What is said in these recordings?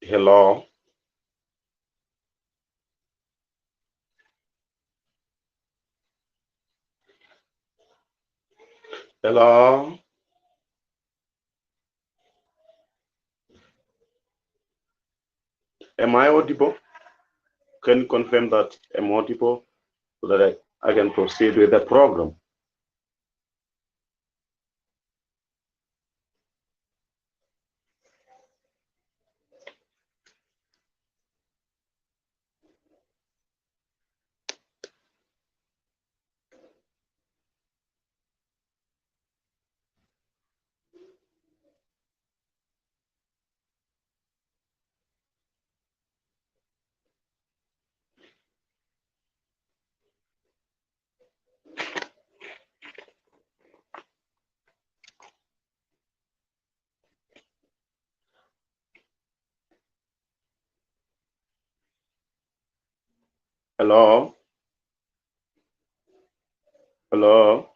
Hello. Hello. Am I audible? Can you confirm that I'm audible so that I can proceed with the program? Hello? Hello?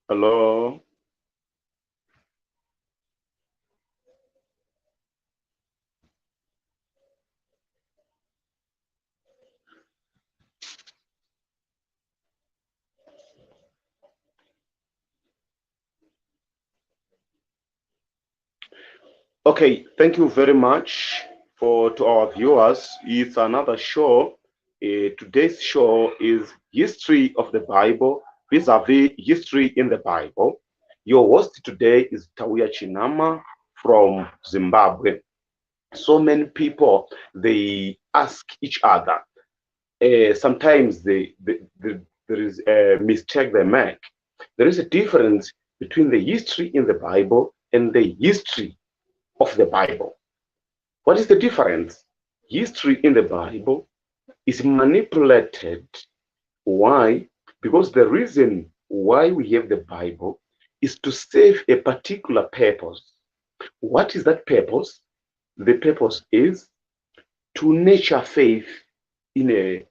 Hello? Okay, thank you very much to our viewers. It's another show. Today's show is History of the Bible, vis-a-vis history in the Bible. Your host today is Tauya Chinama from Zimbabwe. So many people, they ask each other. Sometimes there is a mistake they make. There is a difference between the history in the Bible and the history of the Bible. What is the difference? History in the Bible is manipulated. Why? Because the reason why we have the Bible is to serve a particular purpose. What is that purpose? The purpose is to nurture faith in a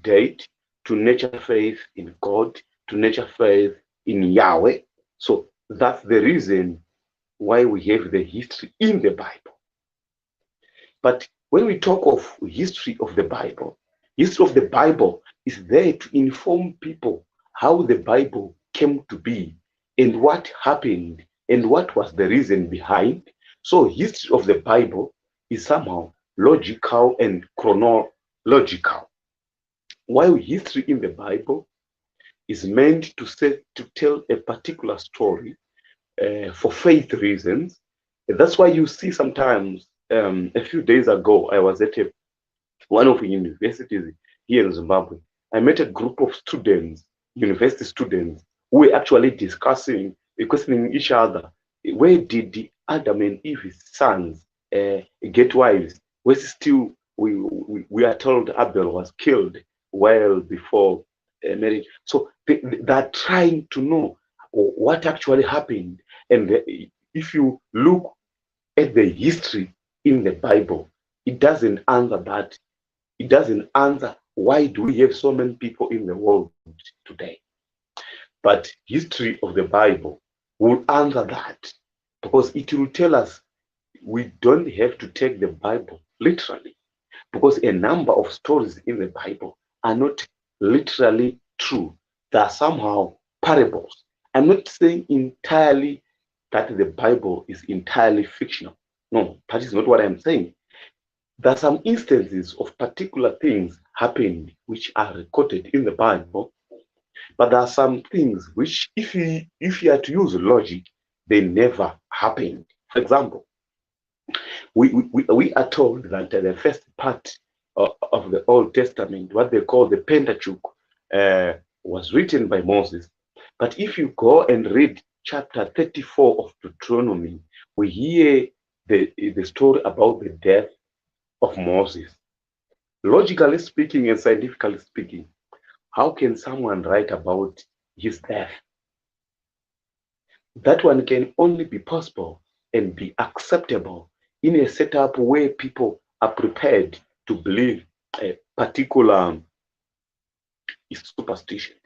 date, to nurture faith in God, to nurture faith in Yahweh. So that's the reason why we have the history in the Bible. But when we talk of history of the Bible is there to inform people how the Bible came to be and what happened and what was the reason behind. So history of the Bible is somehow logical and chronological. While history in the Bible is meant to tell a particular story for faith reasons. That's why you see sometimes, a few days ago, I was at one of the universities here in Zimbabwe. I met a group of students, university students, who were actually discussing, questioning each other. Where did Adam and Eve's sons get wives? Was still, we are told Abel was killed well before marriage. So they're trying to know what actually happened. And if you look at the history in the Bible, it doesn't answer that. It doesn't answer why do we have so many people in the world today. But history of the Bible will answer that, because it will tell us we don't have to take the Bible literally, because a number of stories in the Bible are not literally true. They are somehow parables. I'm not saying entirely that the Bible is entirely fictional. No, that is not what I'm saying. There are some instances of particular things happened which are recorded in the Bible, but there are some things which, if you are to use logic, they never happened. For example, we are told that the first part of the Old Testament, what they call the Pentateuch, was written by Moses. But if you go and read chapter 34 of Deuteronomy, we hear the story about the death of Moses. Logically speaking and scientifically speaking, how can someone write about his death? That one can only be possible and be acceptable in a setup where people are prepared to believe a particular superstition.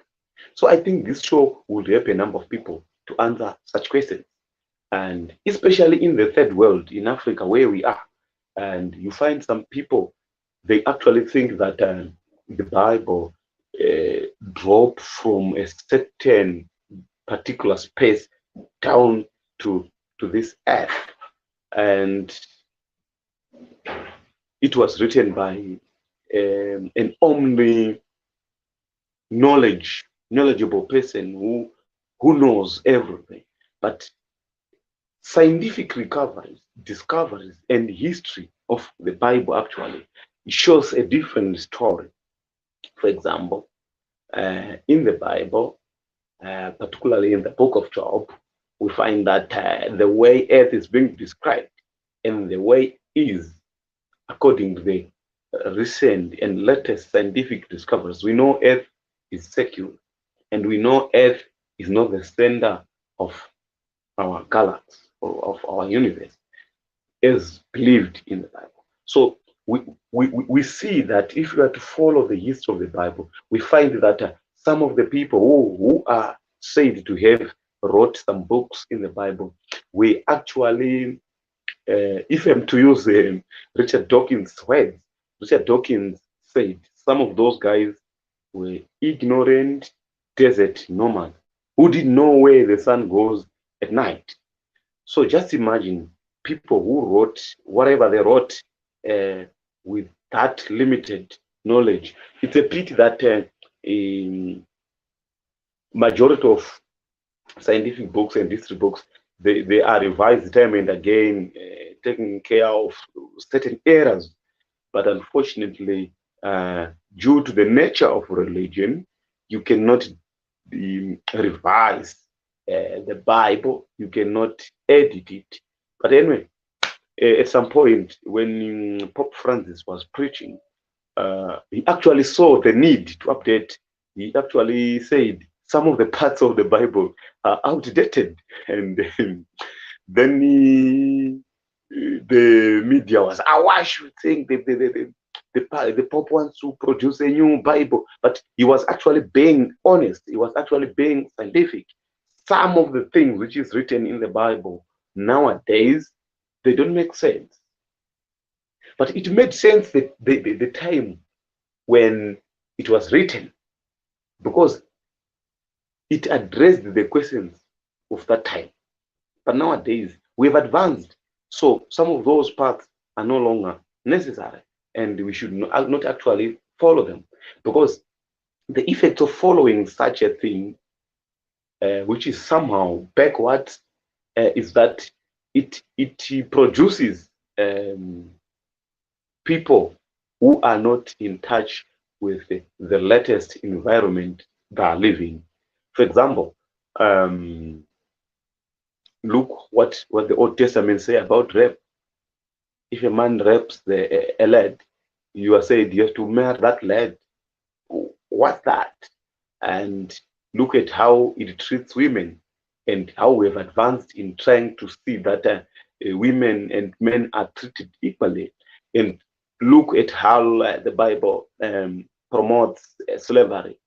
So I think this show will help a number of people to answer such questions. And especially in the third world, in Africa, where we are, and you find some people, they actually think that the Bible dropped from a certain particular space down to this earth, and it was written by an knowledgeable person who knows everything. But scientific discoveries, and history of the Bible actually shows a different story. For example, in the Bible, particularly in the book of Job, we find that the way Earth is being described and the way is, according to the recent and latest scientific discoveries, we know Earth is circular, and we know Earth is not the center of our galaxy or of our universe, as believed in the Bible. So we see that if we are to follow the history of the Bible, we find that some of the people who are said to have wrote some books in the Bible, we actually, if I'm to use Richard Dawkins' words, Richard Dawkins said some of those guys were ignorant desert nomads who didn't know where the sun goes at night. So just imagine people who wrote whatever they wrote with that limited knowledge. It's a pity that a majority of scientific books and history books, they are revised time and again, taking care of certain errors. But unfortunately, due to the nature of religion, you cannot revise the Bible, you cannot edit it. But anyway, at some point, when Pope Francis was preaching, he actually saw the need to update. He actually said some of the parts of the Bible are outdated, and then the media was awash with saying the Pope wants to produce a new Bible, but he was actually being honest. He was actually being scientific. Some of the things which is written in the Bible nowadays, they don't make sense. But it made sense the time when it was written, because it addressed the questions of that time. But nowadays, we've advanced. So some of those parts are no longer necessary, and we should not actually follow them, because the effect of following such a thing, which is somehow backwards, is that it produces people who are not in touch with the latest environment they are living. For example, look what the Old Testament say about rape. If a man rapes a lad, you are said you have to marry that lad. What's that? And look at how it treats women, and how we have advanced in trying to see that women and men are treated equally. And look at how the Bible promotes slavery.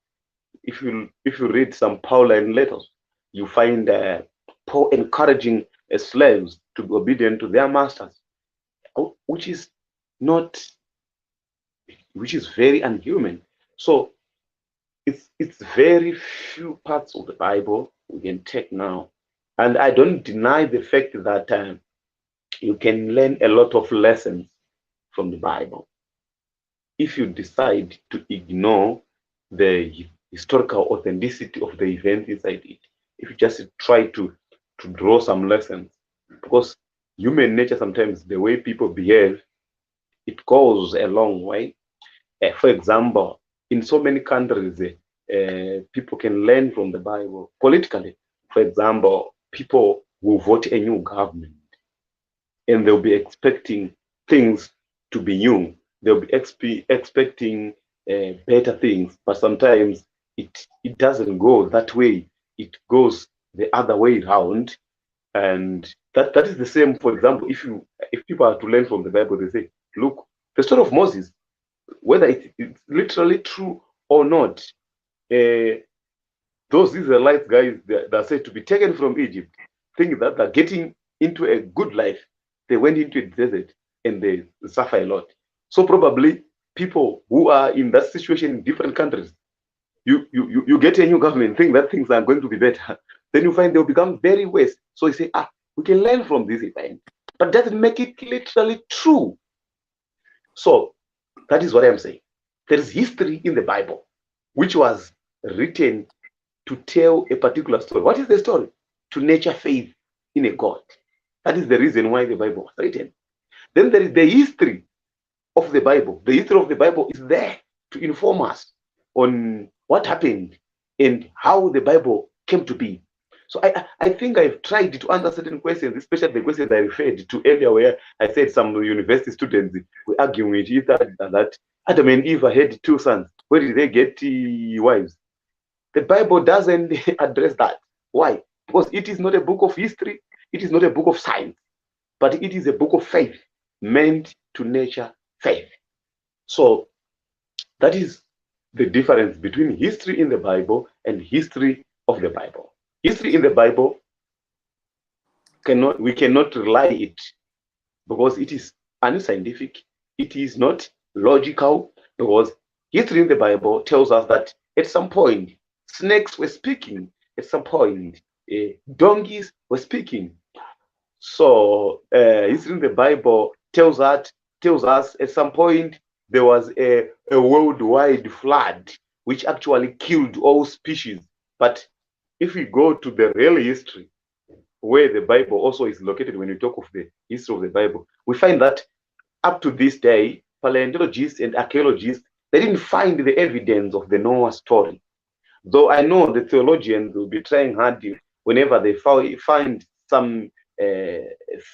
If you read some Pauline letters, you find Paul encouraging slaves to be obedient to their masters, which is not, which is very unhuman. So it's very few parts of the Bible we can take now, and I don't deny the fact that you can learn a lot of lessons from the Bible if you decide to ignore the historical authenticity of the event inside it. If you just try to draw some lessons, because human nature, sometimes the way people behave, it goes a long way. For example, in so many countries, people can learn from the Bible politically. For example, people will vote a new government, and they'll be expecting things to be new. They'll be expecting better things, but sometimes it doesn't go that way. It goes the other way around, and that is the same. For example, if people are to learn from the Bible, they say, look, the story of Moses, whether it's literally true or not, those Israelites guys that are said to be taken from Egypt, think that they're getting into a good life. They went into a desert and they suffer a lot. So probably people who are in that situation in different countries, you get a new government, think that things are going to be better. Then you find they'll become very worse. So you say, we can learn from this event, but doesn't make it literally true. So that is what I'm saying. There is history in the Bible, which was written to tell a particular story. What is the story? To nurture faith in a God. That is the reason why the Bible was written. Then there is the history of the Bible. The history of the Bible is there to inform us on what happened and how the Bible came to be. So I think I've tried to answer certain questions, especially the questions I referred to earlier, where I said some university students were arguing with each other that Adam and Eve had two sons. Where did they get wives? The Bible doesn't address that. Why? Because it is not a book of history. It is not a book of science, but it is a book of faith meant to nurture faith. So that is the difference between history in the Bible and history of the Bible. History in the Bible we cannot rely it because it is unscientific. It is not logical because history in the Bible tells us that at some point snakes were speaking. At some point, donkeys were speaking. So history in the Bible tells us at some point there was a worldwide flood which actually killed all species. But if we go to the real history, where the Bible also is located, when we talk of the history of the Bible, we find that up to this day, paleontologists and archaeologists, they didn't find the evidence of the Noah story. Though I know the theologians will be trying hard whenever they find some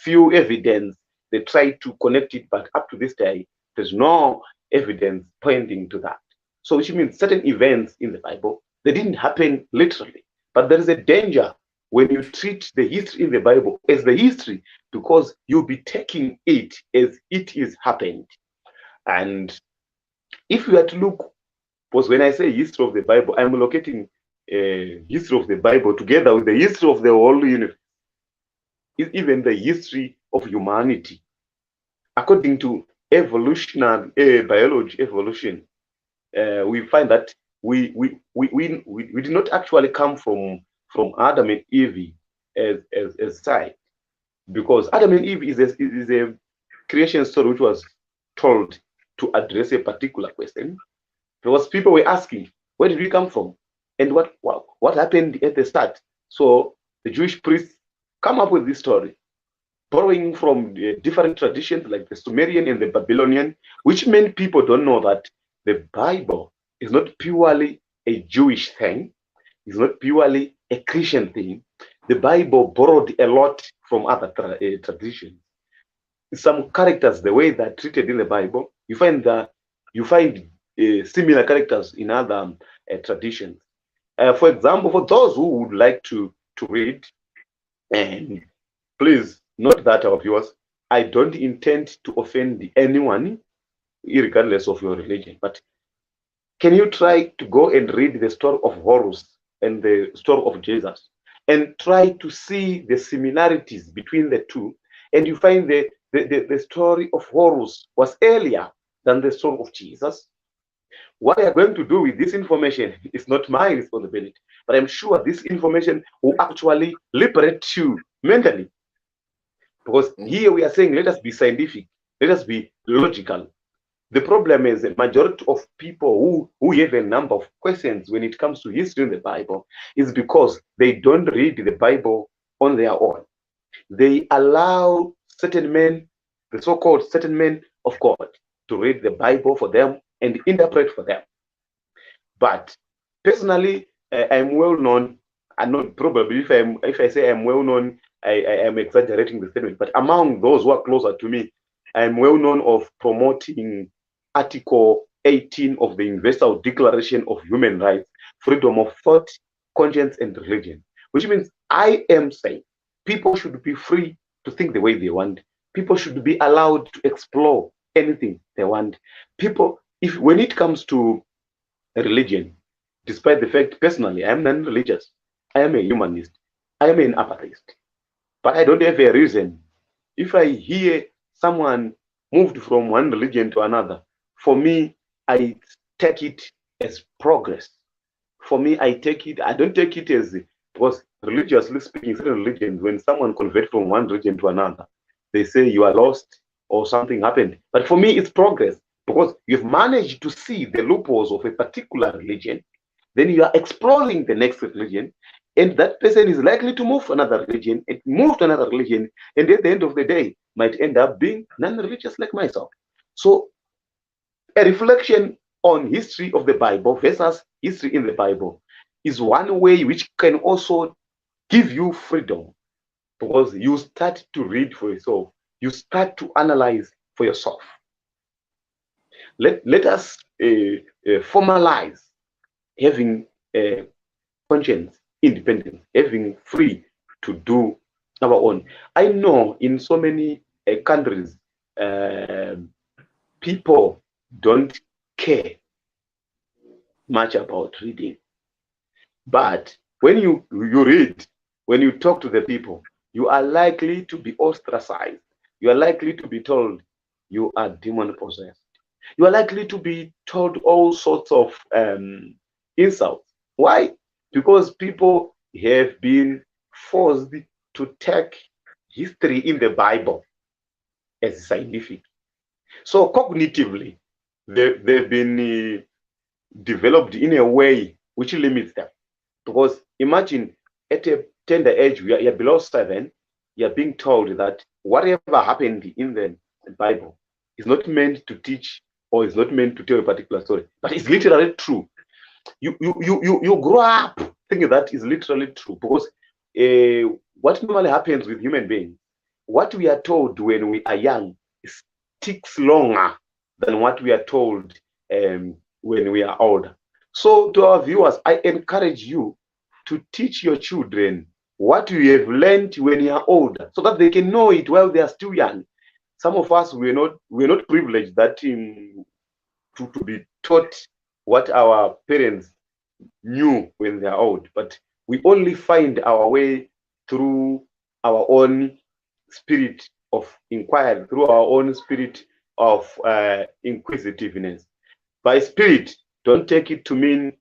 few evidence, they try to connect it, but up to this day, there's no evidence pointing to that. So which means certain events in the Bible, they didn't happen literally. But there is a danger when you treat the history in the Bible as the history, because you'll be taking it as it is happened. And if you were to look, because when I say history of the Bible, I'm locating history of the Bible together with the history of the whole universe, even the history of humanity. According to evolutionary biology, evolution, we find that we did not actually come from Adam and Eve as side, because Adam and Eve is a creation story which was told to address a particular question. Because people were asking, where did we come from? And what happened at the start? So the Jewish priests come up with this story, borrowing from different traditions like the Sumerian and the Babylonian, which many people don't know that the Bible is not purely a Jewish thing, it's not purely a Christian thing. The Bible borrowed a lot from other traditions. Some characters, the way they're treated in the Bible, you find similar characters in other traditions. For example, for those who would like to read, and please note that our viewers, I don't intend to offend anyone, regardless of your religion. But can you try to go and read the story of Horus and the story of Jesus, and try to see the similarities between the two, and you find the story of Horus was earlier than the story of Jesus. What I am going to do with this information is not my responsibility, but I'm sure this information will actually liberate you mentally. Because here we are saying, let us be scientific, let us be logical. The problem is the majority of people who have a number of questions when it comes to history in the Bible is because they don't read the Bible on their own. They allow certain men, the so-called certain men of God, to read the Bible for them and interpret for them. But personally, I'm well known. I'm not probably if I say I'm well known, I am exaggerating the statement. But among those who are closer to me, I'm well known of promoting Article 18 of the Universal Declaration of Human Rights, freedom of thought, conscience, and religion, which means I am saying people should be free to think the way they want. People should be allowed to explore anything they want. People, if when it comes to religion, despite the fact personally I am non-religious, I am a humanist, I am an atheist, but I don't have a reason. If I hear someone moved from one religion to another, for me, I take it as progress. For me, I don't take it as, because religiously speaking, certain religions, when someone converts from one religion to another, they say you are lost or something happened. But for me, it's progress, because you've managed to see the loopholes of a particular religion, then you are exploring the next religion, and that person is likely to move to another religion and move to another religion, and at the end of the day might end up being non-religious like myself. So a reflection on history of the Bible versus history in the Bible is one way which can also give you freedom, because you start to read for yourself, you start to analyze for yourself. Let us formalize having conscience, independence, having free to do our own. I know in so many countries, people don't care much about reading. But when you read, when you talk to the people, you are likely to be ostracized. You are likely to be told you are demon possessed. You are likely to be told all sorts of insults. Why? Because people have been forced to take history in the Bible as scientific. So cognitively, they've been developed in a way which limits them. Because imagine at a tender age, you're below 7, you're being told that whatever happened in the Bible is not meant to teach or is not meant to tell a particular story, but it's literally true. You grow up thinking that is literally true because what normally happens with human beings, what we are told when we are young sticks longer than what we are told when we are older. So to our viewers, I encourage you to teach your children what you have learned when you are older, so that they can know it while they are still young. Some of us we're not privileged that to be taught what our parents knew when they are old, but we only find our way through our own spirit of inquiry, through our own spirit of inquisitiveness. By spirit, don't take it to mean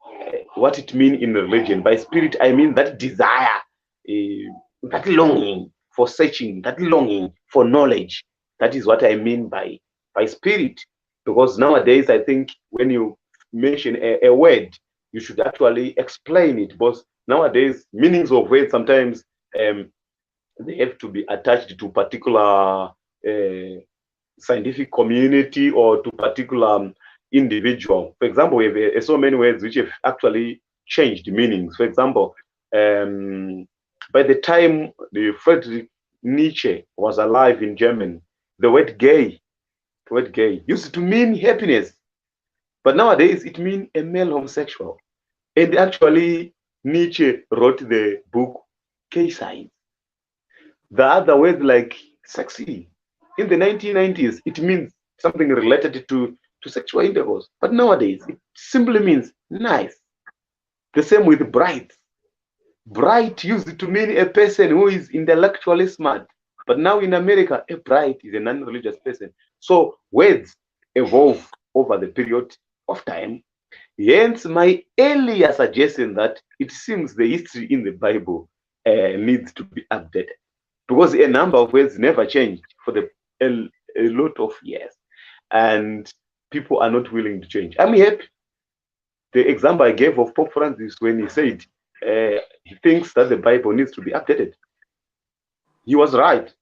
what it means in religion. By spirit, I mean that desire, that longing for searching, that longing for knowledge. That is what I mean by spirit. Because nowadays, I think when you mention a word, you should actually explain it. Because nowadays, meanings of words sometimes they have to be attached to particular scientific community or to particular individual. For example, we have so many words which have actually changed meanings. For example, by the time the Friedrich Nietzsche was alive in Germany, the word gay used to mean happiness, but nowadays it means a male homosexual. And actually, Nietzsche wrote the book Gay Science. The other word like sexy in the 1990s, it means something related to sexual intercourse. But nowadays, it simply means nice. The same with bright. Bright used to mean a person who is intellectually smart. But now in America, a bright is a non-religious person. So words evolve over the period of time. Hence, my earlier suggestion that it seems the history in the Bible needs to be updated, because a number of words never changed for a lot of years, and people are not willing to change. I'm happy. The example I gave of Pope Francis when he said he thinks that the Bible needs to be updated, he was right,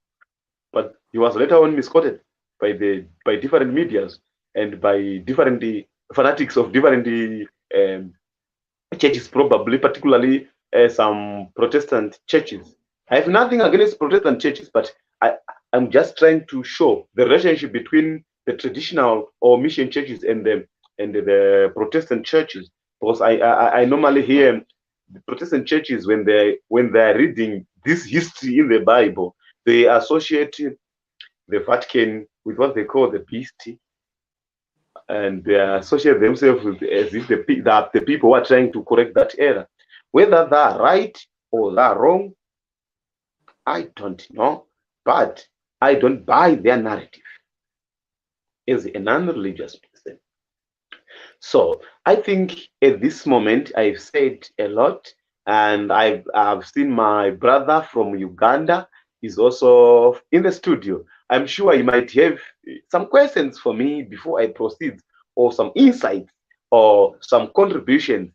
but he was later on misquoted by different medias and by different fanatics of different churches, probably particularly some Protestant churches. I have nothing against Protestant churches, but I'm just trying to show the relationship between the traditional or mission churches and the Protestant churches. Because I normally hear the Protestant churches when they're reading this history in the Bible, they associate the Vatican with what they call the beast, and they associate themselves with as if the people who are trying to correct that error. Whether they're right or they're wrong, I don't know, but I don't buy their narrative as a non-religious person. So I think at this moment I've said a lot, and I've seen my brother from Uganda is also in the studio. I'm sure he might have some questions for me before I proceed, or some insights or some contributions.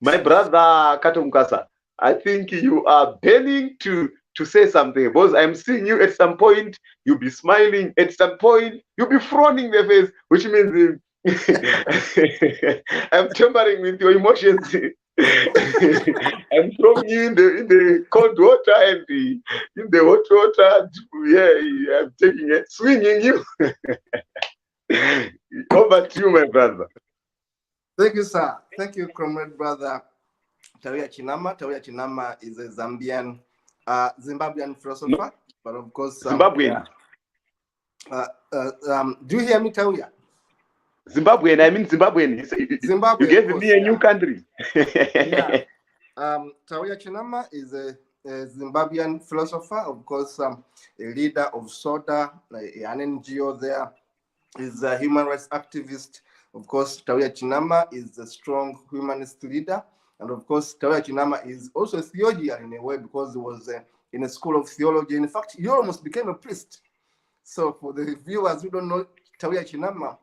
My brother Katumkasa, I think you are burning to say something, because I'm seeing you at some point, you'll be smiling, at some point, you'll be frowning the face, which means I'm tampering with your emotions. I'm throwing you in the cold water and in the hot water. Yeah, I'm taking it, swinging you. Over to you, my brother. Thank you, sir. Thank you, comrade brother Tauya Chinama. Tauya Chinama is a Zambian, Zimbabwean philosopher, no, but of course, Zimbabwean. Do you hear me, Tauya? Zimbabwean, I mean Zimbabwean. You Zimbabwe, of gave course, me a yeah. new country. Yeah. Tauya Chinama is a Zimbabwean philosopher, of course, a leader of SODA, an NGO there, is a human rights activist. Of course, Tauya Chinama is a strong humanist leader. And of course, Tauya Chinama is also a theologian in a way because he was in a school of theology. In fact, he almost became a priest. So for the viewers who don't know Tauya Chinama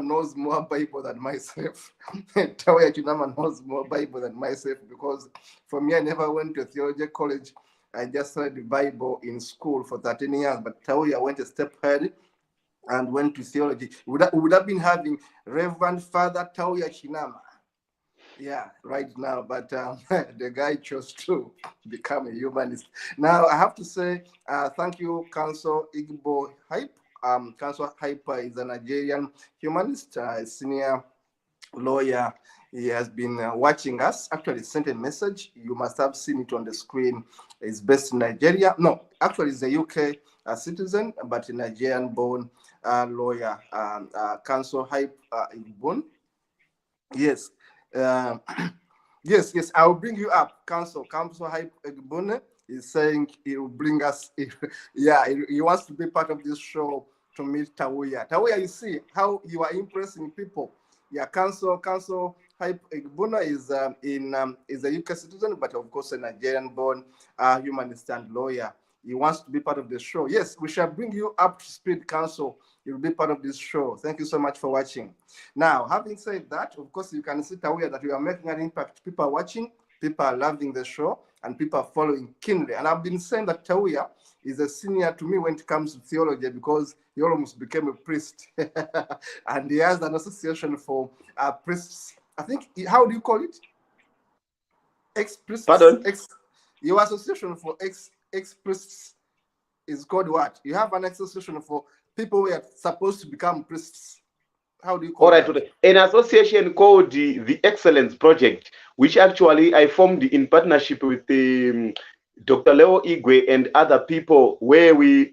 knows more Bible than myself. Tauya Chinama knows more Bible than myself because for me, I never went to a theology college. I just read the Bible in school for 13 years, but Tauya went a step ahead and went to theology. We would have been having Reverend Father Tauya Chinama. Yeah, right now, but the guy chose to become a humanist. Now, I have to say, thank you, Council Igbo Hype. Council Hype is a Nigerian humanist, senior lawyer. He has been watching us. Actually, sent a message. You must have seen it on the screen. He's based in Nigeria. No, actually, he's a UK citizen, but a Nigerian-born lawyer. Council Hype Igbon. Yes. Um, yes. I'll bring you up. Council Hype Egbone is saying he will bring us. Yeah, he wants to be part of this show to meet Tauya. Tauya, you see how you are impressing people. Yeah, Council Hype Egbone is a UK citizen, but of course a Nigerian-born humanist and lawyer. He wants to be part of the show. Yes, we shall bring you up to speed, Council. You'll be part of this show. Thank you so much for watching. Now, having said that, of course, you can see Tauya that we are making an impact. People are watching, people are loving the show, and people are following keenly. And I've been saying that Tauya is a senior to me when it comes to theology because he almost became a priest. And he has an association for priests. I think, how do you call it? Ex-priests? Pardon? Your association for ex-priests is called what? You have an association for people who are supposed to become priests. How do you call that? An association called the Excellence Project, which actually I formed in partnership with Dr. Leo Igwe and other people, where we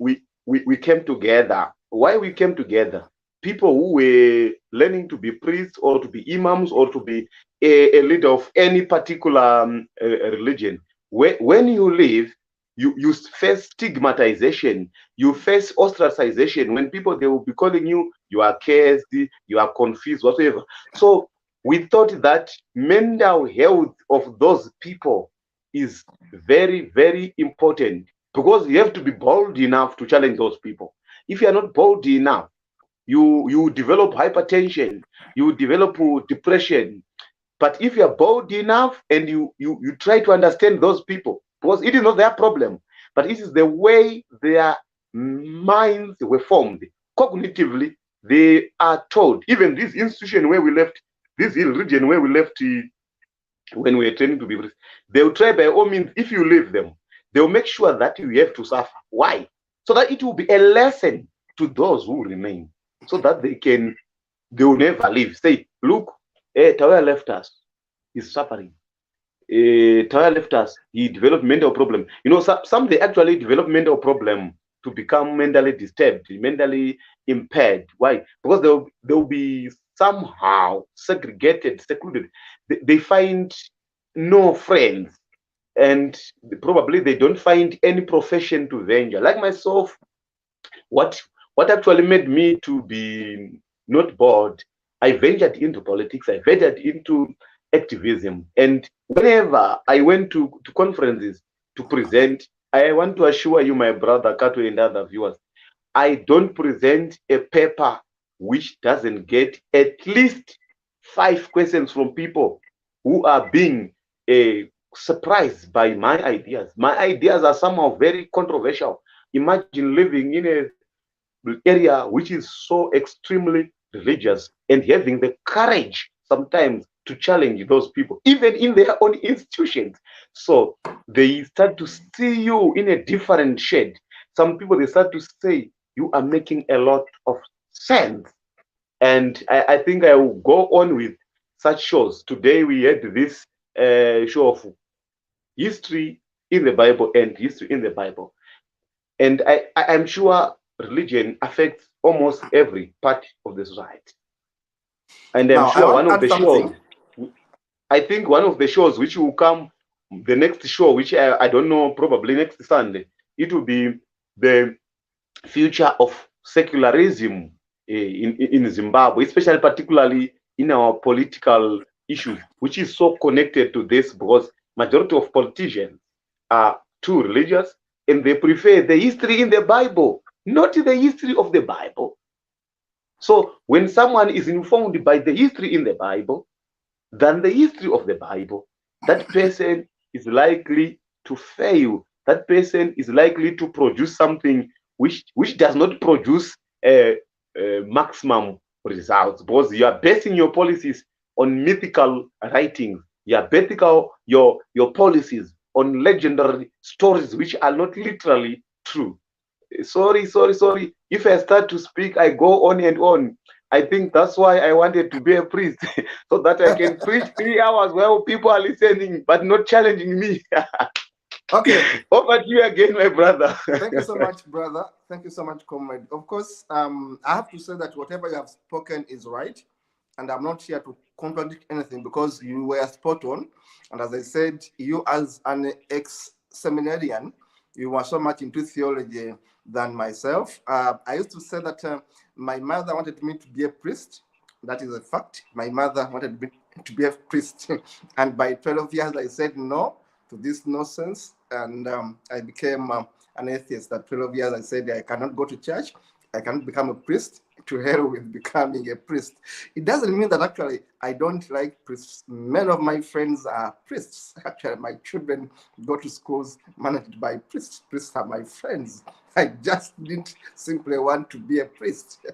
came together. Why we came together? People who were learning to be priests or to be imams or to be a leader of any particular religion. When you live, you face stigmatization, you face ostracization. When people, they will be calling you, you are cursed, you are confused, whatever. So we thought that mental health of those people is very, very important, because you have to be bold enough to challenge those people. If you are not bold enough, you develop hypertension, you develop depression. But if you are bold enough and you try to understand those people, because it is not their problem, but it is the way their minds were formed. Cognitively, they are told, even this institution where we left, this region where we left when we were training to be priests, they will try by all means, if you leave them, they will make sure that you have to suffer. Why? So that it will be a lesson to those who remain, so that they will never leave. Say, look, Tauya left us, he's suffering. Tauya left us, he developed mental problem. You know, some they actually develop mental problem to become mentally disturbed, mentally impaired. Why? Because they'll be somehow segregated, secluded. They find no friends, and probably they don't find any profession to venture. Like myself, what actually made me to be not bored, I ventured into politics, I ventured into activism. And whenever I went to conferences to present, I want to assure you, my brother Kato and other viewers, I don't present a paper which doesn't get at least 5 questions from people who are being surprised by my ideas. My ideas are somehow very controversial. Imagine living in a area which is so extremely religious and having the courage sometimes to challenge those people, even in their own institutions. So they start to see you in a different shade. Some people, they start to say, you are making a lot of sense. And I think I will go on with such shows. Today we had this show of history in the Bible and history in the Bible. And I'm sure religion affects almost every part of the society. And I'm Now, I sure want one to of add the shows, something. I think one of the shows which will come, the next show, which I don't know, probably next Sunday, it will be the future of secularism in Zimbabwe, especially particularly in our political issues, which is so connected to this because majority of politicians are too religious and they prefer the history in the Bible, not the history of the Bible. So when someone is informed by the history in the Bible than the history of the Bible, that person is likely to fail. That person is likely to produce something which does not produce maximum results, because you are basing your policies on mythical writings. You are basing your policies on legendary stories which are not literally true. Sorry. If I start to speak, I go on and on. I think that's why I wanted to be a priest, so that I can preach 3 hours while people are listening, but not challenging me. Okay. Over to you again, my brother. Thank you so much, brother. Thank you so much, comrade. Of course, I have to say that whatever you have spoken is right, and I'm not here to contradict anything because you were spot on. And as I said, you as an ex-seminarian, you were so much into theology than myself. I used to say that my mother wanted me to be a priest. That is a fact. My mother wanted me to be a priest, and by 12 years, I said no to this nonsense, and I became an atheist. At 12 years, I said I cannot go to church, I cannot become a priest. To hell with becoming a priest. It doesn't mean that actually I don't like priests. Many of my friends are priests. Actually, my children go to schools managed by priests. Priests are my friends. I just didn't simply want to be a priest.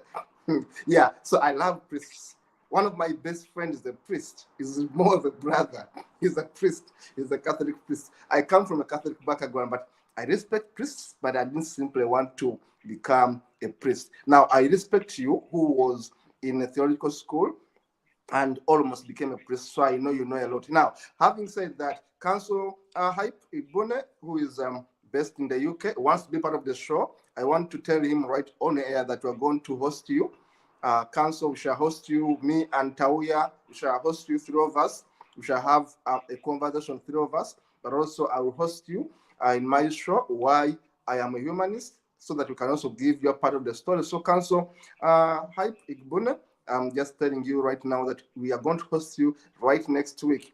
Yeah, so I love priests. One of my best friends is a priest. He's more of a brother. He's a priest. He's a Catholic priest. I come from a Catholic background, but I respect priests, but I didn't simply want to become a priest. Now, I respect you, who was in a theological school and almost became a priest, so I know you know a lot. Now, having said that, Council Hype Ibune, who is based in the UK, wants to be part of the show. I want to tell him right on the air that we're going to host you. Council, we shall host you, me and Tauya, we shall host you, three of us. We shall have a conversation, three of us, but also I will host you in my show, Why I Am a Humanist, so that we can also give you a part of the story. So, Council Hype Igbune, I'm just telling you right now that we are going to host you right next week,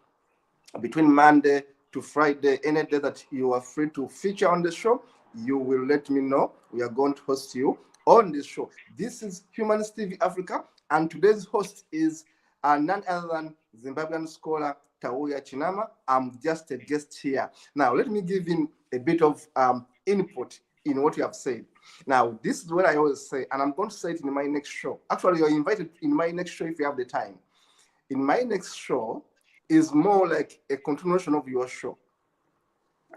between Monday to Friday. Any day that you are free to feature on the show, you will let me know. We are going to host you on this show. This is Humanist TV Africa, and today's host is none other than Zimbabwean scholar Tauya Chinama. I'm just a guest here. Now, let me give him a bit of input in what you have said. Now, this is what I always say, and I'm going to say it in my next show. Actually, you're invited in my next show if you have the time. In my next show is more like a continuation of your show.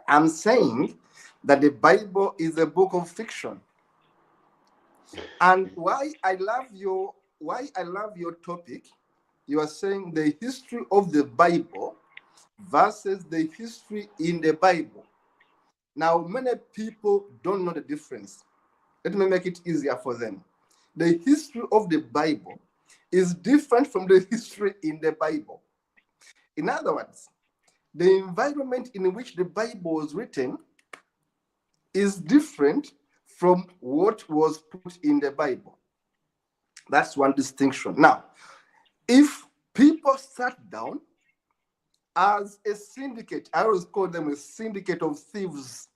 I'm saying that the Bible is a book of fiction. And why I love your topic, you are saying the history of the Bible versus the history in the Bible. Now, many people don't know the difference. Let me make it easier for them. The history of the Bible is different from the history in the Bible. In other words, the environment in which the Bible was written is different from what was put in the Bible. That's one distinction. Now, if people sat down as a syndicate, I always call them a syndicate of thieves,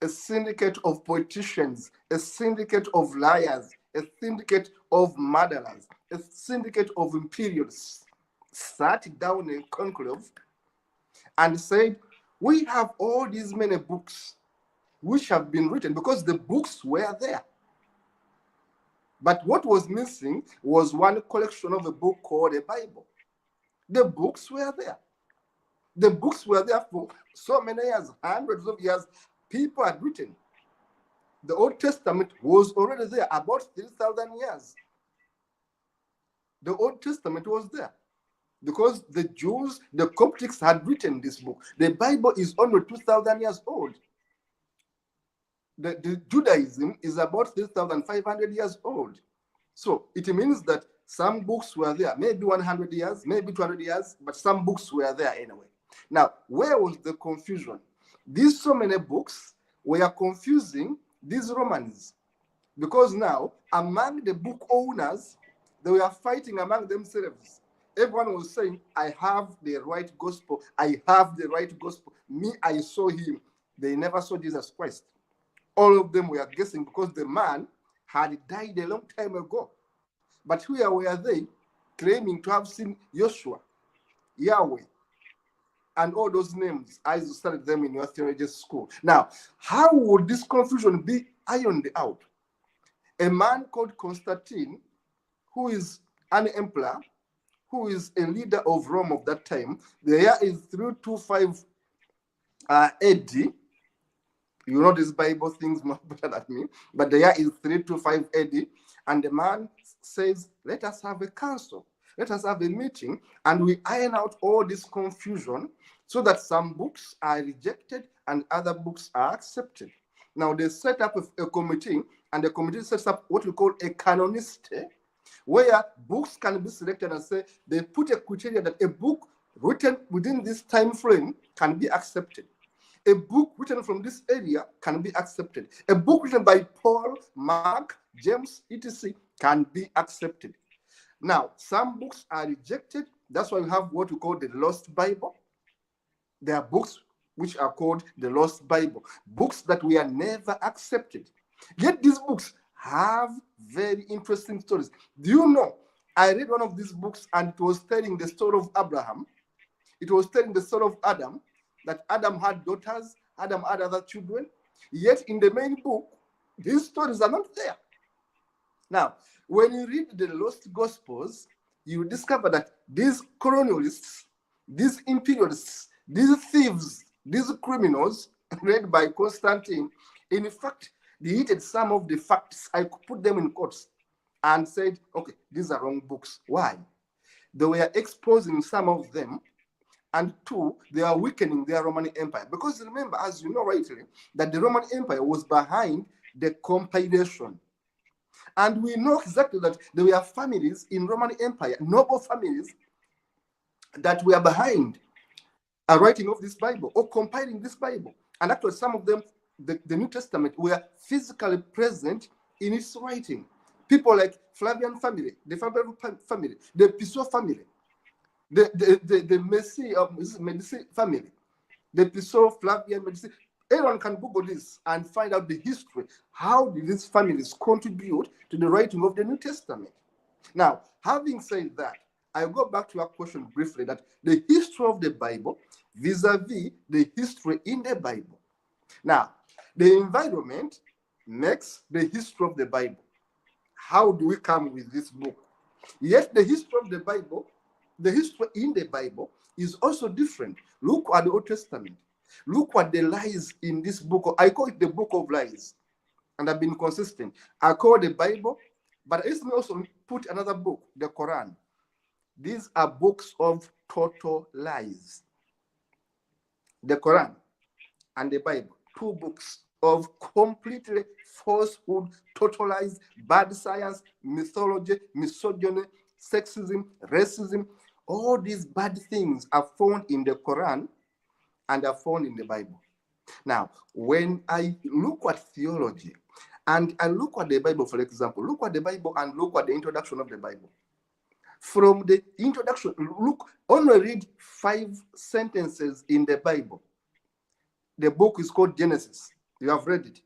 a syndicate of politicians, a syndicate of liars, a syndicate of murderers, a syndicate of imperialists, sat down in conclave and said, we have all these many books which have been written, because the books were there. But what was missing was one collection of a book called a Bible. The books were there. The books were there for so many years, hundreds of years. People had written. The Old Testament was already there, about 3,000 years. The Old Testament was there because the Jews, the Coptics had written this book. The Bible is only 2,000 years old. The Judaism is about 3,500 years old. So it means that Some books were there, maybe 100 years, maybe 200 years, but some books were there anyway. Now, where was the confusion? These so many books were confusing these Romans, because now among the book owners, they were fighting among themselves. Everyone was saying, I have the right gospel. I have the right gospel. Me, I saw him. They never saw Jesus Christ. All of them were guessing because the man had died a long time ago. But where were they claiming to have seen Joshua, Yahweh, and all those names as you studied them in your theology school? Now, how would this confusion be ironed out? A man called Constantine, who is an emperor, who is a leader of Rome of that time, the year is 325 AD. You know these Bible things much better than me, but the year is 325 AD, and the man says, let us have a council, let us have a meeting, and we iron out all this confusion so that some books are rejected and other books are accepted. Now they set up a committee, and the committee sets up what we call a canonicity, where books can be selected and say they put a criteria that a book written within this time frame can be accepted. A book written from this area can be accepted. A book written by Paul, Mark, James, etc. can be accepted. Now, some books are rejected. That's why we have what we call the Lost Bible. There are books which are called the Lost Bible, books that were never accepted. Yet these books have very interesting stories. Do you know, I read one of these books and it was telling the story of Abraham. It was telling the story of Adam, that Adam had daughters, Adam had other children. Yet in the main book, these stories are not there. Now, when you read the Lost Gospels, you discover that these colonialists, these imperialists, these thieves, these criminals, read by Constantine, in fact, deleted some of the facts. I could put them in quotes and said, okay, these are wrong books. Why? They were exposing some of them, and two, they are weakening their Roman Empire. Because remember, as you know rightly, that the Roman Empire was behind the compilation. And we know exactly that there were families in Roman Empire, noble families, that were behind a writing of this Bible or compiling this Bible. And actually, some of them, the New Testament, were physically present in its writing. People like Flavian family, the Flavian family, the Piso family, the Medici family, the Piso, Flavian, Medici. Anyone can Google this and find out the history. How did these families contribute to the writing of the New Testament? Now, having said that, I go back to your question briefly, that the history of the Bible vis-a-vis the history in the Bible. Now, the environment makes the history of the Bible. How do we come with this book? Yet the history of the Bible, the history in the Bible is also different. Look at the Old Testament. Look at the lies in this book. I call it the book of lies, and I've been consistent. I call the Bible, but I also put another book, the Quran. These are books of total lies. The Quran and the Bible, two books of completely falsehood, total lies, bad science, mythology, misogyny, sexism, racism. All these bad things are found in the Quran and are found in the Bible. Now, when I look at theology and I look at the Bible, for example, look at the Bible and look at the introduction of the Bible. From the introduction, look, only read 5 sentences in the Bible. The book is called Genesis. You have read it.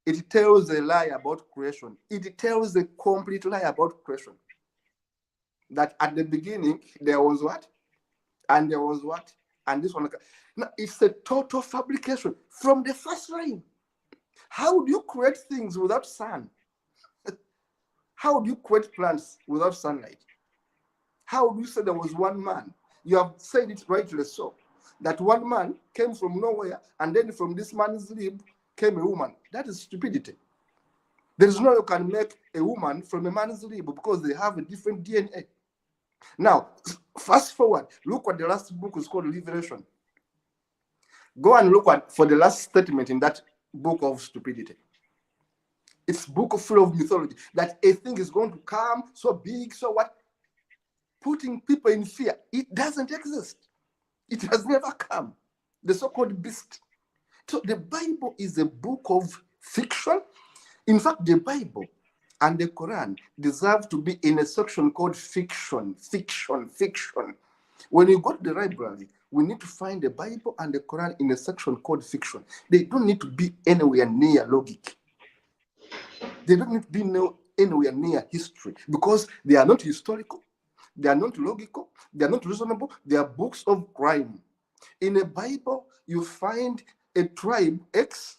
It tells a lie about creation. It tells a complete lie about creation. That at the beginning, there was what? And there was what? And this one. Now, it's a total fabrication from the first line. How do you create things without sun? How do you create plants without sunlight? How do you say there was one man? You have said it rightly so, that one man came from nowhere, and then from this man's rib came a woman. That is stupidity. There is no way you can make a woman from a man's rib because they have a different DNA. Now, fast forward, look what the last book is called, Revelation. Go and look at for the last statement in that book of stupidity. It's book full of mythology that a thing is going to come so big, so what? Putting people in fear. It doesn't exist. It has never come. The so-called beast. So the Bible is a book of fiction. In fact, the Bible and the Quran deserve to be in a section called fiction, fiction, fiction. When you go to the library, we need to find the Bible and the Quran in a section called fiction. They don't need to be anywhere near logic. They don't need to be anywhere near history because they are not historical, they are not logical, they are not reasonable, they are books of crime. In the Bible, you find a tribe X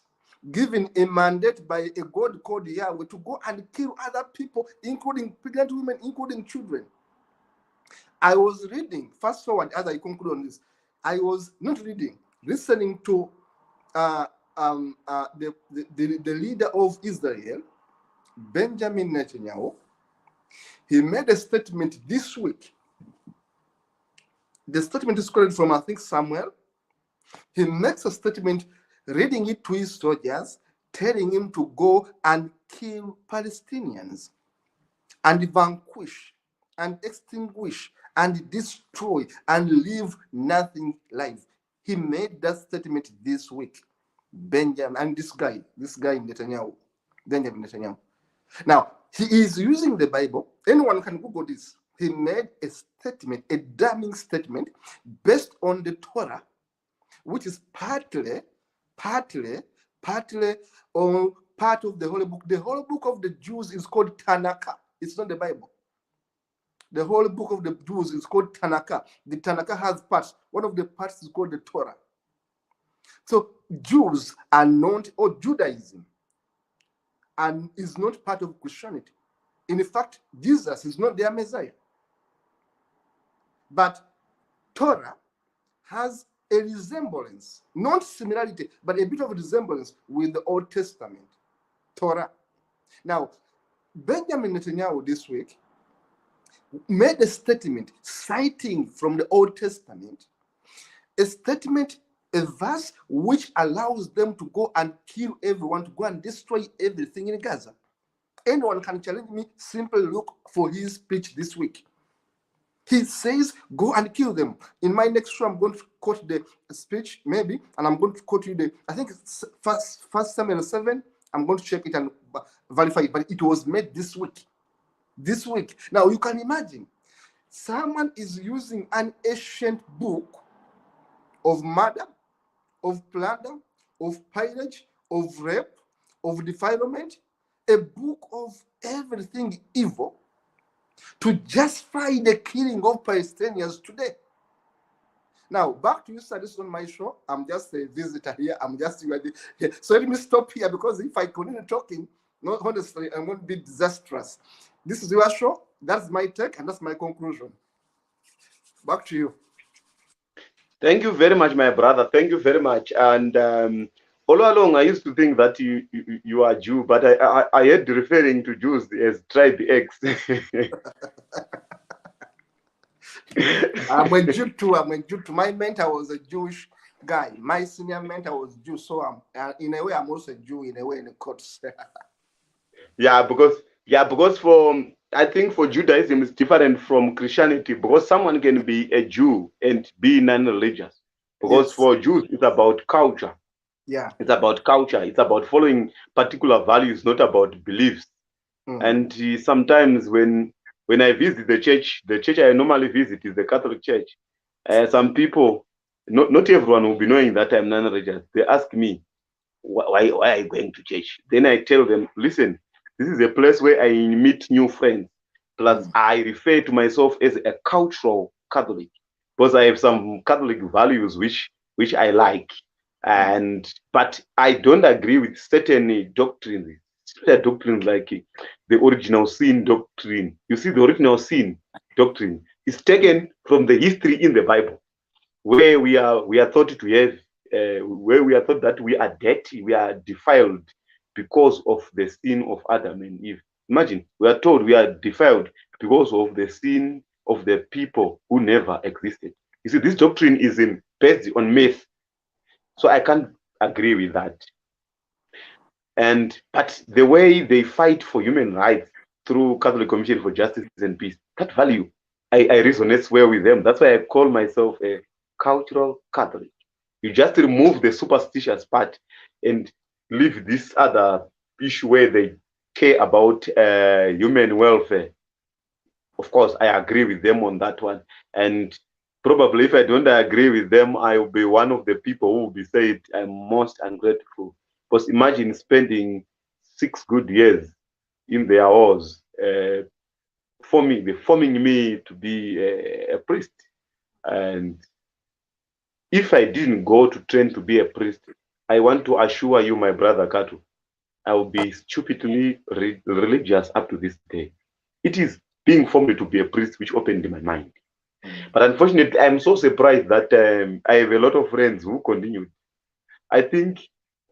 given a mandate by a God called Yahweh to go and kill other people, including pregnant women, including children. I was reading, fast forward as I conclude on this, I was not reading, listening to the leader of Israel, Benjamin Netanyahu. He made a statement this week. The statement is quoted from, I think, Samuel. He makes a statement, reading it to his soldiers, telling him to go and kill Palestinians and vanquish and extinguish and destroy and leave nothing alive. He made that statement this week. Benjamin, and this guy Netanyahu, Benjamin Netanyahu. Now, he is using the Bible. Anyone can Google this. He made a statement, a damning statement, based on the Torah, which is partly on part of the Holy Book. The Holy Book of the Jews is called Tanakh. It's not the Bible. The Holy Book of the Jews is called Tanakh. The Tanakh has parts. One of the parts is called the Torah. So Jews are not, or Judaism, and is not part of Christianity. In fact, Jesus is not their Messiah. But Torah has a resemblance, not similarity, but a bit of a resemblance with the Old Testament, Torah. Now, Benjamin Netanyahu this week made a statement citing from the Old Testament, a statement, a verse which allows them to go and kill everyone, to go and destroy everything in Gaza. Anyone can challenge me, simply look for his speech this week. He says, go and kill them. In my next show, I'm going to quote the speech, maybe, and I'm going to quote you I think it's First Samuel 7. I'm going to check it and verify it, but it was made this week. This week. Now, you can imagine, someone is using an ancient book of murder, of plunder, of pillage, of rape, of defilement, a book of everything evil, to justify the killing of Palestinians today. Now, back to you, sir. This is on my show. I'm just a visitor here. I'm just here. So let me stop here, because if I continue talking, no, honestly, I'm going to be disastrous. This is your show. That's my take, and that's my conclusion. Back to you. Thank you very much, my brother. Thank you very much. And all along, I used to think that you are Jew, but I had referring to Jews as tribe X. I'm a Jew too. My mentor was a Jewish guy. My senior mentor was Jew. So in a way, I'm also a Jew, in a way, in the courts. Yeah, because I think for Judaism is different from Christianity, because someone can be a Jew and be non-religious. Because Yes. for Jews, it's about culture. Yeah. It's about culture. It's about following particular values, not about beliefs. And sometimes when I visit the church I normally visit is the Catholic Church. Some people, not everyone will be knowing that I'm non-religious. They ask me, why are you going to church? Then I tell them, listen, this is a place where I meet new friends. Plus, I refer to myself as a cultural Catholic, because I have some Catholic values which I like. But I don't agree with certain doctrines. Doctrines like the original sin doctrine. You see, the original sin doctrine is taken from the history in the Bible, where we are thought to have, where we are thought that we are dirty, we are defiled because of the sin of Adam and Eve. Imagine, we are told we are defiled because of the sin of the people who never existed. You see, this doctrine is based on myth, so I can't agree with that. But the way they fight for human rights through Catholic Commission for Justice and Peace, that value, I resonate well with them. That's why I call myself a cultural Catholic. You just remove the superstitious part and leave this other issue where they care about human welfare. Of course, I agree with them on that one. And probably if I don't agree with them, I will be one of the people who will be said I'm most ungrateful. Because imagine spending 6 good years in their halls, forming me to be a priest. And if I didn't go to train to be a priest, I want to assure you, my brother Kato, I will be stupidly religious up to this day. It is being formed to be a priest which opened my mind. But unfortunately, I'm so surprised that I have a lot of friends who continued. I think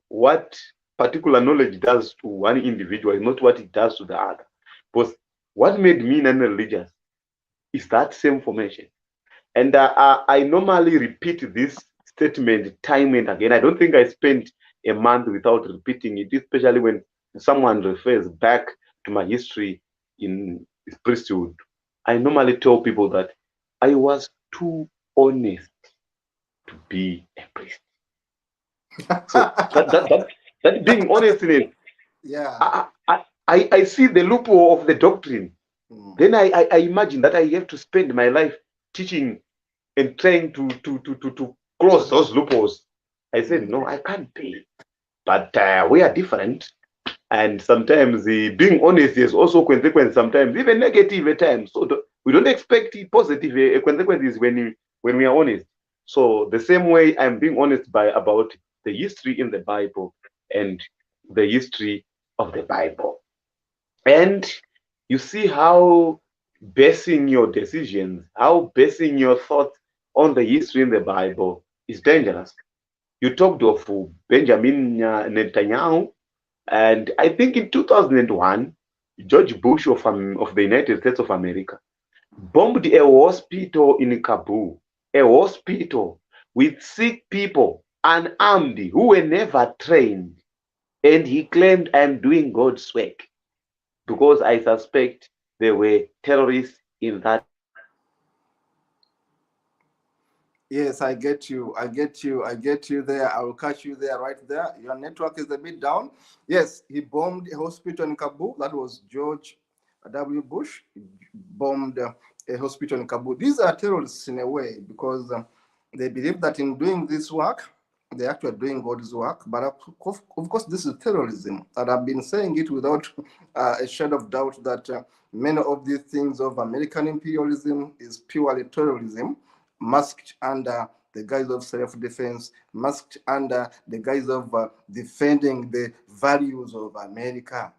what particular knowledge does to one individual is not what it does to the other. Because what made me non-religious is that same formation. And I normally repeat this statement time and again. I don't think I spent a month without repeating it, especially when someone refers back to my history in priesthood. I normally tell people that I was too honest to be a priest. So that being honest in it, Yeah. I see the loophole of the doctrine. Then I imagine that I have to spend my life teaching and trying to close those loopholes. I said, no, I can't be. But we are different. And sometimes being honest is also consequence, sometimes even negative at times. So we don't expect positive consequences when we are honest. So the same way I'm being honest about the history in the Bible and the history of the Bible. And you see how basing your decisions, how basing your thoughts on the history in the Bible is dangerous. You talked of Benjamin Netanyahu, and I think in 2001, George Bush of the United States of America bombed a hospital in Kabul, a hospital with sick people, unarmed, who were never trained. And he claimed, I'm doing God's work because I suspect there were terrorists in that. Yes, I get you. I get you. I get you there. I will catch you there, right there. Your network is a bit down. Yes, he bombed a hospital in Kabul. That was George W. Bush. He bombed a hospital in Kabul. These are terrorists in a way because they believe that in doing this work, they're actually doing God's work. But of course, this is terrorism. And I've been saying it without a shadow of doubt that many of these things of American imperialism is purely terrorism, masked under the guise of self-defense, masked under the guise of defending the values of America.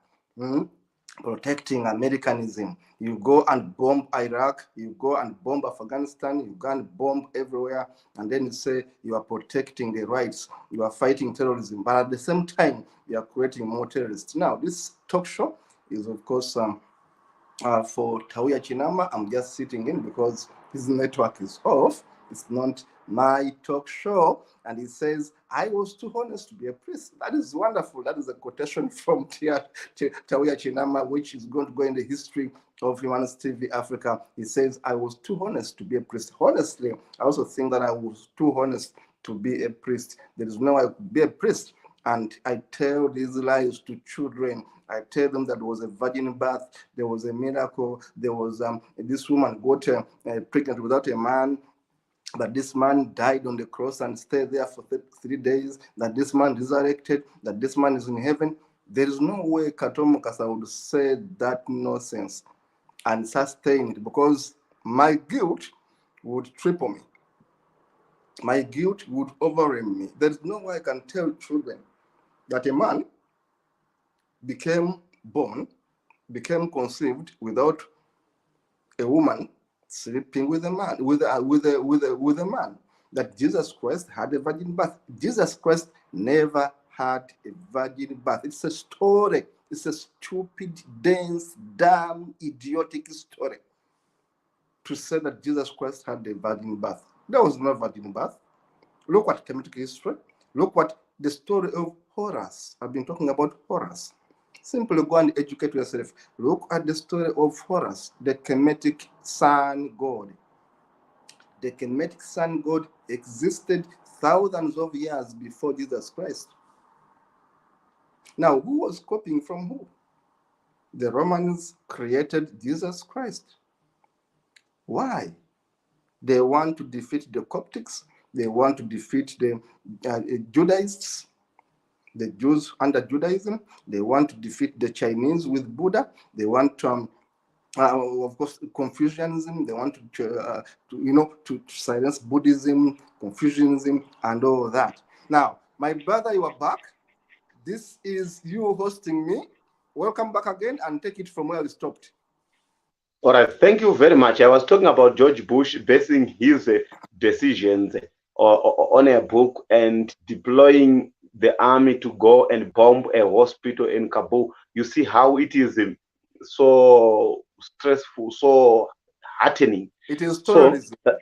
Protecting Americanism. You go and bomb Iraq, you go and bomb Afghanistan, you go and bomb everywhere, and then you say you are protecting the rights, you are fighting terrorism, but at the same time, you are creating more terrorists. Now, this talk show is, of course, for Tauya Chinama. I'm just sitting in because his network is off. It's not my talk show. And he says, I was too honest to be a priest. That is wonderful. That is a quotation from Tauya Chinama, which is going to go in the history of Humanist TV Africa. He says, I was too honest to be a priest. Honestly, I also think that I was too honest to be a priest. There is no way I could be a priest. And I tell these lies to children. I tell them that there was a virgin birth, there was a miracle, there was this woman got pregnant without a man, that this man died on the cross and stayed there for 3 days, that this man resurrected, that this man is in heaven. There is no way Kato Mukasa would say that nonsense and sustain it, because my guilt would triple me. My guilt would overwhelm me. There is no way I can tell children that a man became born, became conceived without a woman sleeping with a man, with a man. That Jesus Christ had a virgin birth. Jesus Christ never had a virgin birth. It's a story. It's a stupid, dense, dumb, idiotic story to say that Jesus Christ had a virgin birth. There was no virgin birth. Look what Kemetic history. Look what the story of horrors. I've been talking about horrors. Simply go and educate yourself. Look at the story of Horus, the Kemetic sun god. The Kemetic sun god existed thousands of years before Jesus Christ. Now, who was copying from who? The Romans created Jesus Christ. Why? They want to defeat the Coptics. They want to defeat the Judaists, the Jews under Judaism. They want to defeat the Chinese with Buddha. They want to, of course, Confucianism. They want to silence Buddhism, Confucianism, and all that. Now, my brother, you are back. This is you hosting me. Welcome back again and take it from where we stopped. All right, thank you very much. I was talking about George Bush basing his decisions on a book and deploying the army to go and bomb a hospital in Kabul. You see how it is so stressful, so heartening. It is terrorism. So,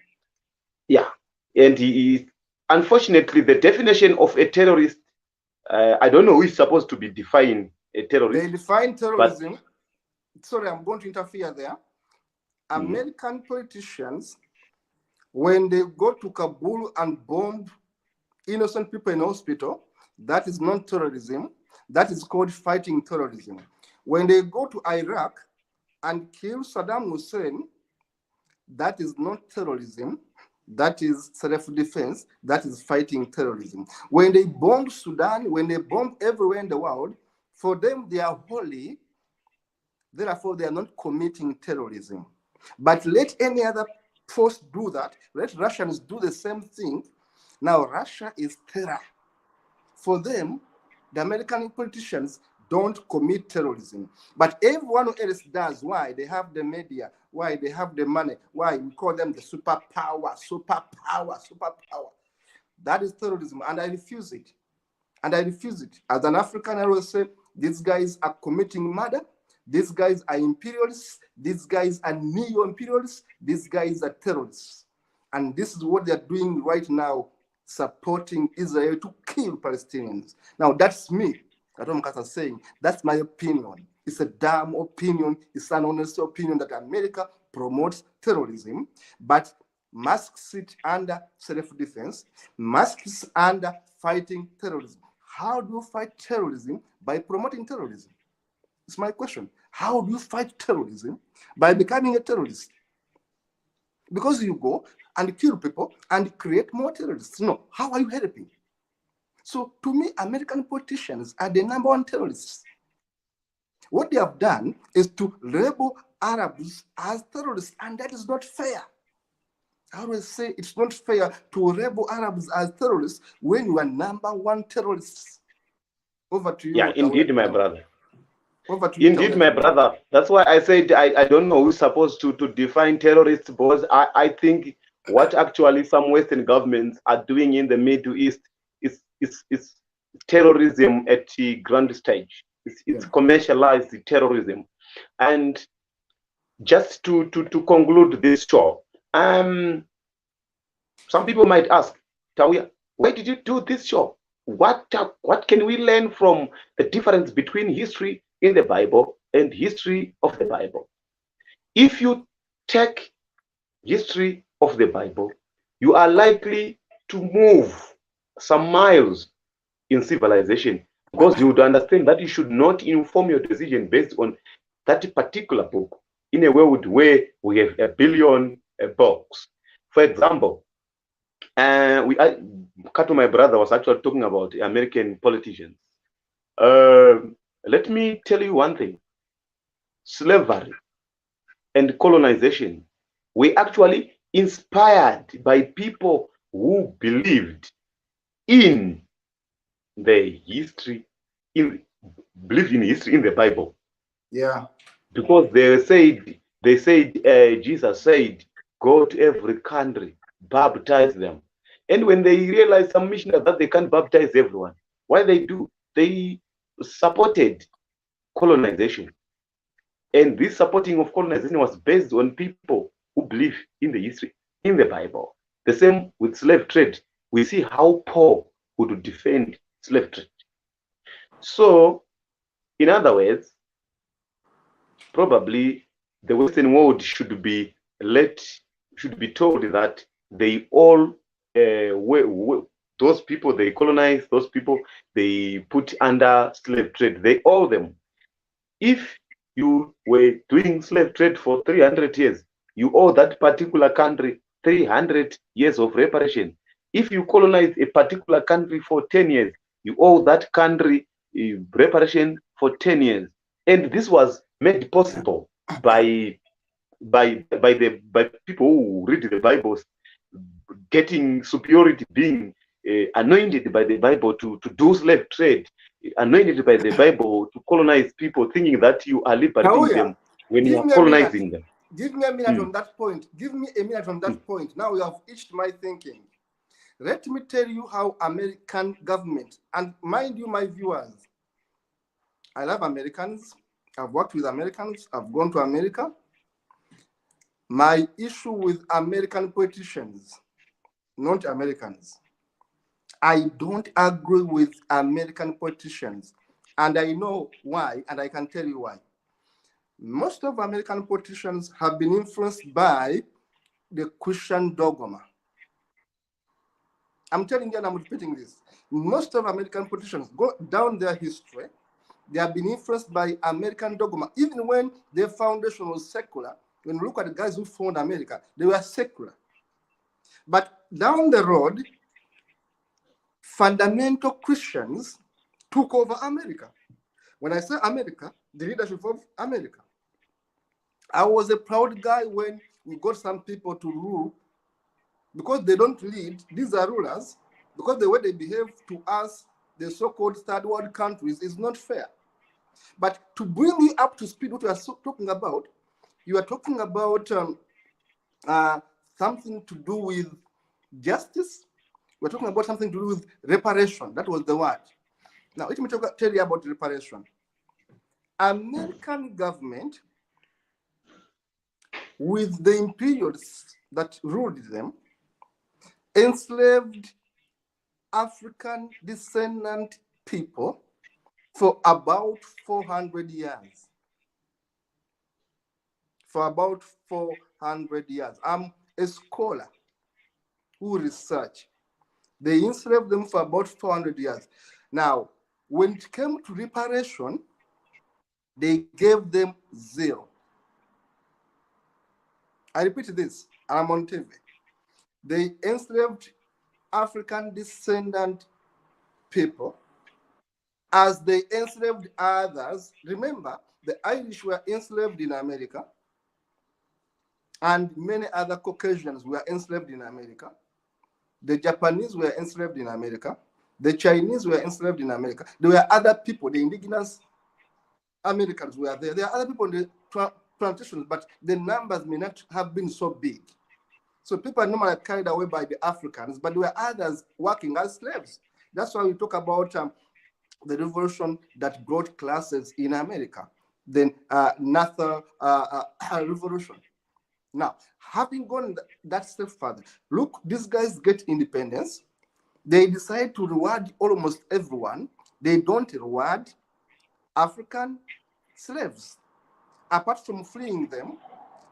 yeah, and unfortunately, the definition of a terrorist, I don't know who is supposed to be defining a terrorist. They define terrorism. Sorry, I'm going to interfere there. American politicians, when they go to Kabul and bomb innocent people in hospital, that is not terrorism. That is called fighting terrorism. When they go to Iraq and kill Saddam Hussein, that is not terrorism. That is self-defense. That is fighting terrorism. When they bomb Sudan, when they bomb everywhere in the world, for them, they are holy. Therefore, they are not committing terrorism. But let any other force do that. Let Russians do the same thing. Now, Russia is terror. For them, the American politicians don't commit terrorism. But everyone else does. Why? They have the media. Why? They have the money. Why? We call them the superpower. That is terrorism, and I refuse it. As an African, I will say, these guys are committing murder. These guys are imperialists. These guys are neo-imperialists. These guys are terrorists. And this is what they're doing right now, supporting Israel to kill Palestinians. Now, that's me. I don't know what I'm saying. That's my opinion. It's a damn opinion. It's an honest opinion that America promotes terrorism, but masks it under self-defense, masks under fighting terrorism. How do you fight terrorism? By promoting terrorism. It's my question. How do you fight terrorism? By becoming a terrorist. Because you go and kill people and create more terrorists. No, how are you helping? So to me, American politicians are the number one terrorists. What they have done is to label Arabs as terrorists, and that is not fair. I always say it's not fair to label Arabs as terrorists when you are number one terrorists. Over to you. Yeah, indeed, my brother. Over to you. Indeed, my brother. That's why I said I don't know who's supposed to define terrorists, because I think what actually some Western governments are doing in the Middle East is terrorism at the grand stage. It's commercialized terrorism. And just to conclude this show, some people might ask, Tauya, why did you do this show? What can we learn from the difference between history in the Bible and history of the Bible? If you take history of the Bible, you are likely to move some miles in civilization, because you would understand that you should not inform your decision based on that particular book in a world where we have a billion books. For example, Kato, my brother, was actually talking about American politicians. Let me tell you one thing. Slavery and colonization were actually inspired by people who believed in the history, believe in history in the Bible. Yeah. Because they said Jesus said, go to every country, baptize them. And when they realized, some missionaries, that they can't baptize everyone, why they do? They supported colonization. And this supporting of colonization was based on people who believe in the history in the Bible. The same with slave trade. We see how Paul would defend slave trade. So, in other words, probably the Western world should be told that they all those people they colonize, those people they put under slave trade, they owe them. If you were doing slave trade for 300 years, you owe that particular country 300 years of reparation. If you colonize a particular country for 10 years, you owe that country reparation for 10 years. And this was made possible by by people who read the Bibles, getting superiority, being anointed by the Bible to do slave trade, anointed by the Bible to colonize people, thinking that you are liberating them when you are colonizing them. Give me a minute on that point. Give me a minute on that point. Now you have itched my thinking. Let me tell you how American government, and mind you, my viewers, I love Americans. I've worked with Americans. I've gone to America. My issue with American politicians, not Americans. I don't agree with American politicians. And I know why, and I can tell you why. Most of American politicians have been influenced by the Christian dogma. I'm telling you and I'm repeating this. Most of American politicians, go down their history, they have been influenced by American dogma. Even when their foundation was secular, when you look at the guys who founded America, they were secular. But down the road, fundamental Christians took over America. When I say America, the leadership of America. I was a proud guy when we got some people to rule because they don't lead. These are rulers because the way they behave to us, the so-called third world countries, is not fair. But to bring you up to speed, what we are talking about, you are talking about something to do with justice. We're talking about something to do with reparation. That was the word. Now, let me tell you about reparation. American government, with the imperialists that ruled them, enslaved African descendant people for about 400 years. For about 400 years. I'm a scholar who research. They enslaved them for about 400 years. Now, when it came to reparation, they gave them zero. I repeat this, I'm on TV. They enslaved African descendant people as they enslaved others. Remember, the Irish were enslaved in America, and many other Caucasians were enslaved in America. The Japanese were enslaved in America. The Chinese were enslaved in America. There were other people, the indigenous Americans were there. There are other people in the plantations, but the numbers may not have been so big. So people are normally carried away by the Africans, but there were others working as slaves. That's why we talk about the revolution that brought classes in America, then Nathan revolution. Now, having gone that step further, look, these guys get independence. They decide to reward almost everyone. They don't reward African slaves. Apart from freeing them,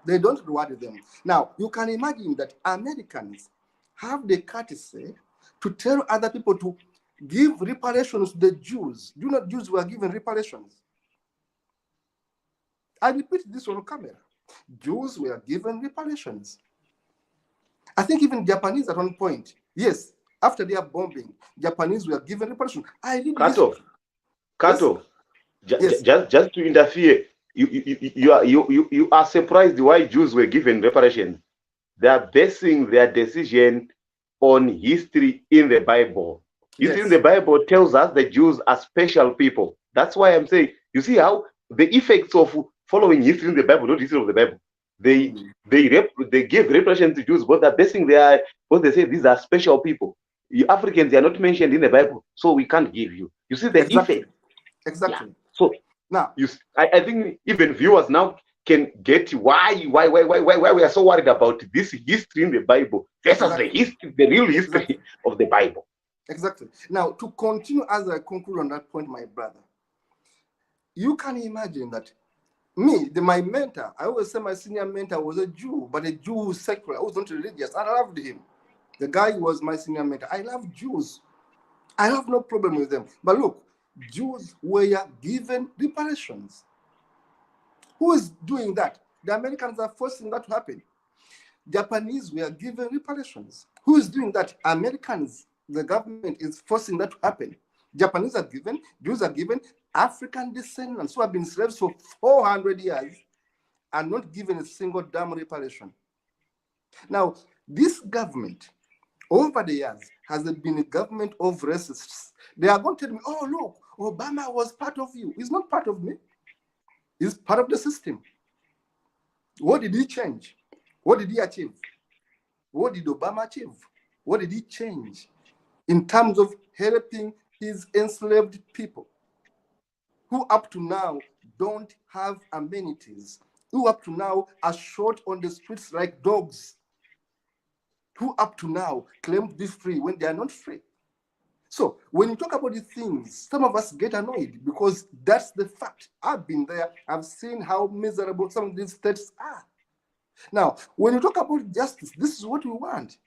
they don't reward them. Now, you can imagine that Americans have the courtesy to tell other people to give reparations to the Jews. Do not Jews were given reparations. I repeat this on camera. Jews were given reparations. I think even Japanese at one point, yes, after their bombing, Japanese were given reparations. I read Kato, yes. Just to interfere, you are surprised why Jews were given reparations. They are basing their decision on history in the Bible. History in the Bible tells us the Jews are special people. That's why I'm saying, you see how the effects of following history in the Bible, not history of the Bible, they give reparations to Jews, but they're basing their, what they say, these are special people. You Africans, they are not mentioned in the Bible, so we can't give you. You see the effect. Exactly. Yeah. So now, I think even viewers now can get why we are so worried about this history in the Bible versus the history, the real history of the Bible. Exactly. Now, to continue as I conclude on that point, my brother, you can imagine that my mentor, I always say my senior mentor was a Jew, but a Jew who's secular, who was not religious. I loved him. The guy was my senior mentor. I love Jews. I have no problem with them. But look, Jews were given reparations. Who is doing that? The Americans are forcing that to happen. Japanese were given reparations. Who is doing that? Americans. The government is forcing that to happen. Japanese are given, Jews are given, African descendants who have been slaves for 400 years are not given a single damn reparation. Now, this government, over the years, has been a government of racists. They are going to tell me, oh, look, Obama was part of you. He's not part of me. He's part of the system. What did he change? What did he achieve? What did Obama achieve? What did he change in terms of helping his enslaved people who up to now don't have amenities, who up to now are shot on the streets like dogs, who up to now claim to be free when they are not free? So when you talk about these things, some of us get annoyed because that's the fact. I've been there. I've seen how miserable some of these states are. Now, when you talk about justice, this is what we want.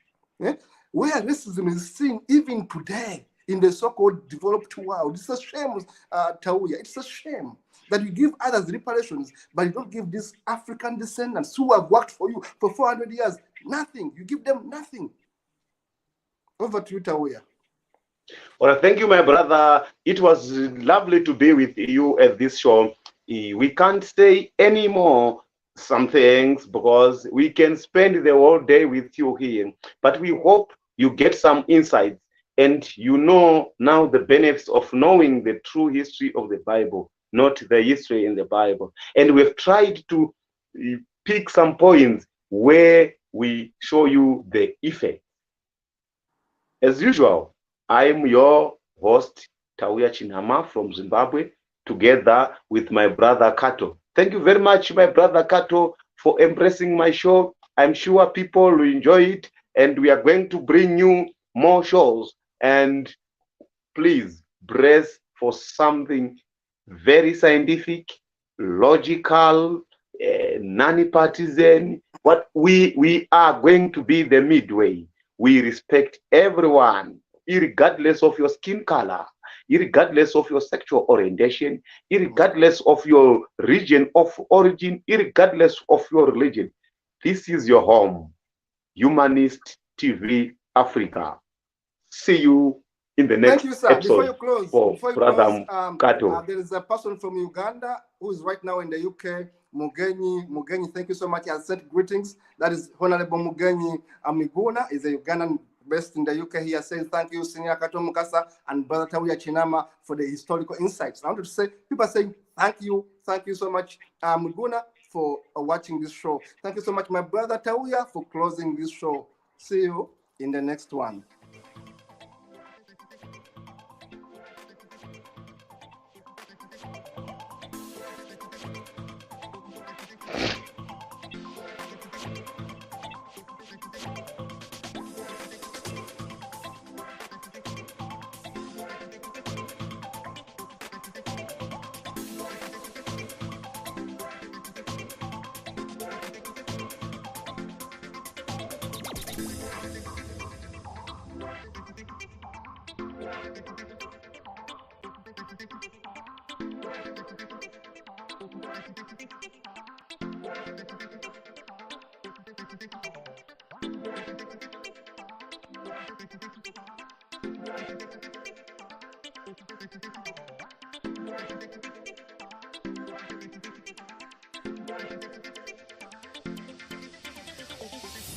Where racism is seen even today in the so-called developed world. It's a shame, Tauya. It's a shame that you give others reparations, but you don't give these African descendants who have worked for you for 400 years nothing. You give them nothing. Over to you, Tauya. Well, thank you, my brother. It was lovely to be with you at this show. We can't say any more some things because we can spend the whole day with you here. But we hope you get some insights and you know now the benefits of knowing the true history of the Bible, not the history in the Bible. And we've tried to pick some points where we show you the effect. As usual, I am your host, Tauya Chinama from Zimbabwe, together with my brother Kato. Thank you very much, my brother Kato, for embracing my show. I'm sure people will enjoy it, and we are going to bring you more shows. And please brace for something very scientific, logical, non-partisan. What we are going to be the midway. We respect everyone, regardless of your skin color, regardless of your sexual orientation, regardless of your region of origin, regardless of your religion. This is your home. Humanist TV Africa. See you in the next Thank you, sir. episode. Before you close, Kato. there is a person from Uganda who is right now in the UK. Mugenyi, thank you so much. He has sent greetings. That is Honorable Mugenyi Amiguna, is a Ugandan based in the UK. He has said thank you, Senior Kato Mukasa and Brother Tauya Chinama for the historical insights. I wanted to say, people are saying thank you so much, Muguna, for watching this show. Thank you so much, my brother Tauya, for closing this show. See you in the next one.